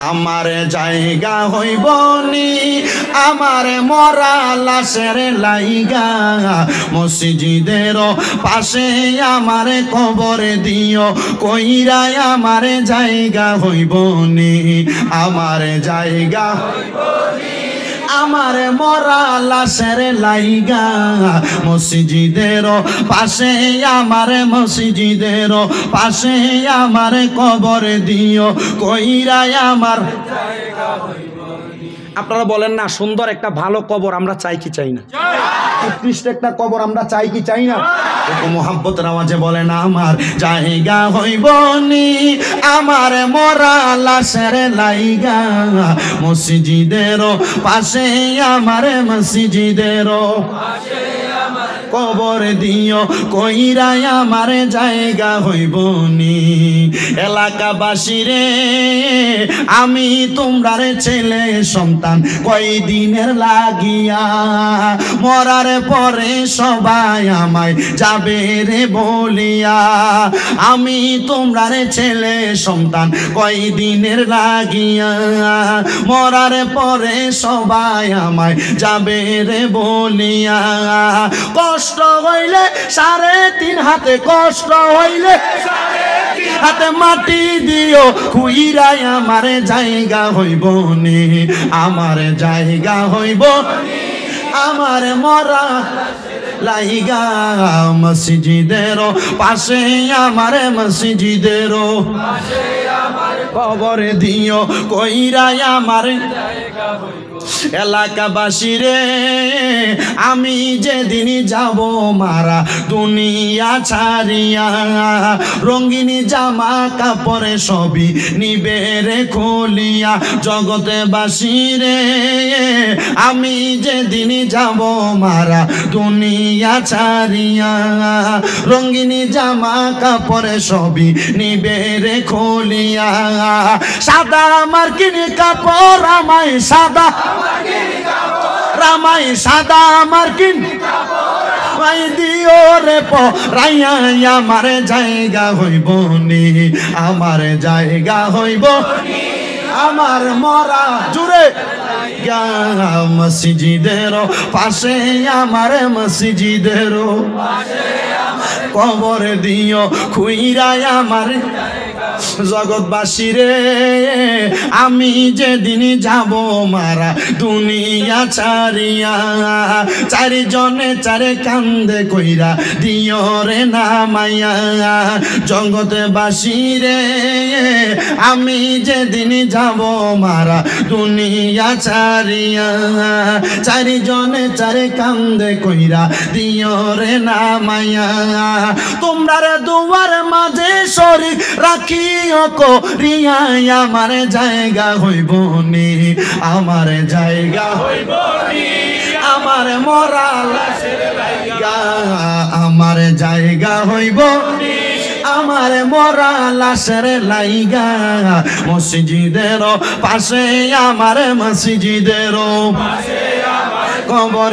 আমার জায়গা হইব নি আমার মরা লাশের লাইগা মসজিদের পাশে আমার কবর দিও কইরা আমার জায়গা হইব নি আমার জায়গা হইব নি আমার মরা লাশের লাইগা মসজিদের পাশে আমার মসজিদের পাশে আমার কবর দিও কইরা আমার জায়গা হইব নি। আপনারা বলেন না সুন্দর একটা ভালো কবর আমরা চাই কি চাই না? উৎকৃষ্ট একটা কবর আমরা চাই কি চাই না? মোহাব্বতের আওয়াজে বলেন আমার জায়গা হইব নি আমার মরা লাশের লাইগা মসজিদের পাশে আমার মসজিদের পাশে আমার কবর দিও কইরা আমার জায়গা হইব নি। এলাকাবাসী রে আমি তোমরার ছেলে সন্তান কয়দিনের লাগিয়া মরার পরে সবাই আমায় যাবে রে বলিয়া আমি তোমরার ছেলে সন্তান কয়দিনের লাগিয়া মরার পরে সবাই আমায় যাবে রে বলিয়া কষ্ট হইলে 3.5 হাতে কষ্ট হইলে হাতে মাটি দিও খুইরাই আমার জায়গা হইব নি আমার জায়গা হইব আমার মরা লাইগা মসজিদের পাশে আমার মসজিদের কবর দিও কইরাই আমার জায়গা হইব। এলাকাবাসী রে আমি যেদিন যাব মারা দুনিয়া ছাড়িয়া রঙিনী জামা কাপড়ে সবই নিবে রে খুলিয়া জগতে বাসী রে আমি যেদিন যাব মারা দুনিয়া ছাড়িয়া রঙিনী জামা কাপড়ে সবই নিবে রে খুলিয়া সাদা আমার কিনি কাপড় আমায় সাদা রামাই সাদা আমার কিনি কাপড় দিও রে পরাইয়া আমার জায়গা হইব নি আমার জায়গা হইব আমার মরা জুড়ে মসজিদের পাশে আমার মসজিদের কবর দিও খুইরাই আমার জগৎবাসী রে আমি যেদিন যাব মারা দুনিয়া ছাড়িয়া চারিজনে চারে কান্দে কইরা দিও রে নামাইয়া জগৎবাসী রে আমি যেদিন যাব মারা দুনিয়া ছাড়িয়া চারিজনে চারে কান্দে কইরা দিও রে নামাইয়া তোমরা রে দুয়ার মাঝে শরীক রাখি করিয়া আমার জায়গা হইব নি আমার জায়গা হইব নি আমার মরা লাশের লাইগা আমার জায়গা হইব নি আমার মরা লাশের লাইগা মসজিদের পাশে আমার মসজিদের কবর